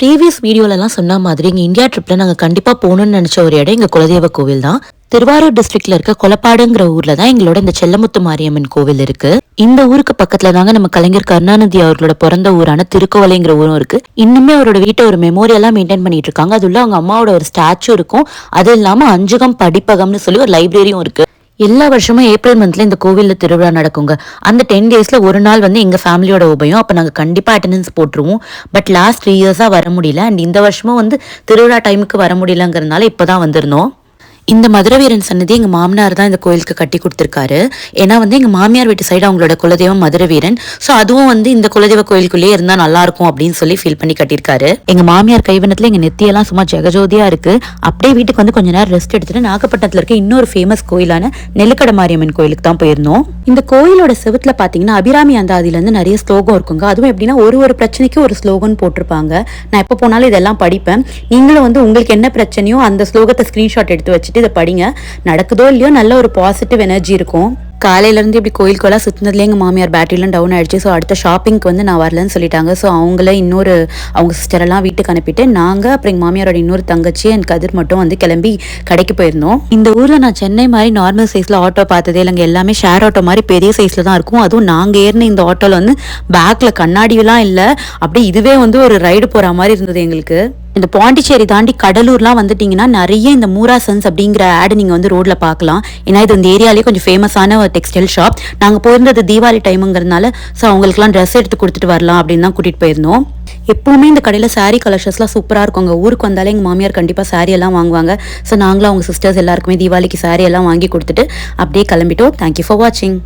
Previous வீடியோலலாம் சொன்ன மாதிரி எங்கள் இந்தியா ட்ரிப்பில் நாங்கள் கண்டிப்பாக போகணும்னு நினச்ச ஒரு இடம் எங்கள் குலதெய்வ கோவில் தான். திருவாரூர் டிஸ்ட்ரிக்ட்ல இருக்க கொலப்பாடுங்கிற ஊர்ல தான் எங்களோட இந்த செல்லமுத்து மாரியம்மன் கோவில் இருக்கு. இந்த ஊருக்கு பக்கத்துல தாங்க நம்ம கலைஞர் கருணாநிதி அவர்களோட பிறந்த ஊரான திருக்கோவிலைங்கிற ஊரும் இருக்கு. இன்னுமே அவரோட வீட்டை ஒரு மெமோரியலா மெயின்டைன் பண்ணிட்டு இருக்காங்க. அது உள்ள அவங்க அம்மாவோட ஒரு ஸ்டாச்சு இருக்கும். அது இல்லாம அஞ்சுகம் படிப்பகம்னு சொல்லி ஒரு லைப்ரரியும் இருக்கு. எல்லா வருஷமும் ஏப்ரல் மந்த்ல இந்த கோவில்ல திருவிழா நடக்குங்க. அந்த 10 டேஸ்ல ஒரு நாள் வந்து எங்க ஃபேமிலியோட உபயம். அப்ப நாங்க கண்டிப்பா அட்டெண்டன்ஸ் போட்டுருவோம். பட் லாஸ்ட் 3 இயர்ஸா வர முடியல. அண்ட் இந்த வருஷமும் வந்து திருவிழா டைமுக்கு வர முடியலங்கிறதுனால இப்பதான் வந்திருந்தோம். இந்த மதுரவீரன் சன்னதி எங்கள் மாமனார் தான் இந்த கோயிலுக்கு கட்டி கொடுத்துருக்காரு. ஏன்னா வந்து எங்கள் மாமியார் வீட்டு சைடு அவங்களோட குலதெய்வம் மதுரவீரன். ஸோ அதுவும் வந்து இந்த குலதெய்வ கோயிலுக்குள்ளேயே இருந்தால் நல்லா இருக்கும் அப்படின்னு சொல்லி ஃபீல் பண்ணி கட்டியிருக்காரு. எங்கள் மாமியார் கைவனத்தில் எங்கள் நெத்தியெல்லாம் சும்மா ஜெகஜோதியா இருக்கு. அப்படியே வீட்டுக்கு வந்து கொஞ்ச நேரம் ரெஸ்ட் எடுத்துட்டு நாகப்பட்டினத்தில் இருக்க இன்னொரு ஃபேமஸ் கோயிலான நெல்லுக்கடை மாரியம்மன் கோயிலுக்கு தான் போயிருந்தோம். இந்த கோயிலோட செவுத்துல பார்த்தீங்கன்னா அபிராமி அந்தாதியிலேருந்து நிறைய ஸ்லோகம் இருக்குங்க. அதுவும் எப்படின்னா ஒரு பிரச்சனைக்கு ஒரு ஸ்லோகன் போட்டிருப்பாங்க. நான் எப்போ போனாலும் இதெல்லாம் படிப்பேன். நீங்களும் வந்து உங்களுக்கு என்ன பிரச்சனையோ அந்த ஸ்லோகத்தை ஸ்க்ரீன்ஷாட் எடுத்து வச்சுட்டு இதை படிங்க. நடக்குதோ இல்லையோ நல்ல ஒரு பாசிட்டிவ் எனர்ஜி இருக்கும். காலையிலேருந்து இப்படி கோயிலுக்கெல்லாம் சுற்றினதுலேயே எங்கள் மாமியார் பேட்டரிலாம் டவுன் ஆகிடுச்சு. ஸோ அடுத்த ஷாப்பிங்க்கு வந்து நான் வரலன்னு சொல்லிட்டாங்க. ஸோ அவங்கள அவங்க சிஸ்டரெல்லாம் வீட்டுக்கு அனுப்பிட்டு நாங்கள் அப்புறம் எங்கள் மாமியாரோட இன்னொரு தங்கச்சி என் கதிர் மட்டும் வந்து கிளம்பி கடைக்கு போயிருந்தோம். இந்த ஊரில் நான் சென்னை மாதிரி நார்மல் சைஸில் ஆட்டோ பார்த்ததே இல்லைங்க. எல்லாமே ஷேர் ஆட்டோ மாதிரி பெரிய சைஸில் தான் இருக்கும். அதுவும் நாங்கள் ஏறின இந்த ஆட்டோவில் வந்து பேக்கில் கண்ணாடியெல்லாம் இல்லை. அப்படி இதுவே வந்து ஒரு ரைடு போகிற மாதிரி இருந்தது எங்களுக்கு. இந்த பாண்டிச்சேரி தாண்டி கடலூர்லாம் வந்துட்டீங்கன்னா நிறைய இந்த மூரா சன்ஸ் அப்படிங்கிற ஆடு நீங்கள் வந்து ரோட்ல பார்க்கலாம். ஏன்னா இது இந்த ஏரியாலேயே கொஞ்சம் ஃபேமஸான ஒரு டெக்ஸ்டைல் ஷாப். நாங்கள் போயிருந்தது தீபாவளி டைமுங்கிறதுனால ஸோ அவங்களுக்குலாம் ட்ரெஸ் எடுத்து கொடுத்துட்டு வரலாம் அப்படின்னு தான் கூட்டிகிட்டு போயிருந்தோம். எப்பவுமே இந்த கடையில் சாரீ கலெக்ஷன்ஸ்லாம் சூப்பராக இருக்கும். அங்கே ஊருக்கு வந்தாலே எங்கள் மாமியார் கண்டிப்பாக சாரீ எல்லாம் வாங்குவாங்க. ஸோ நாங்களும் அவங்க சிஸ்டர்ஸ் எல்லாருக்குமே தீபாவளிக்கு சாரீ எல்லாம் வாங்கி கொடுத்துட்டு அப்படியே கிளம்பிட்டோம். தேங்க்யூ ஃபார் வாட்சிங்.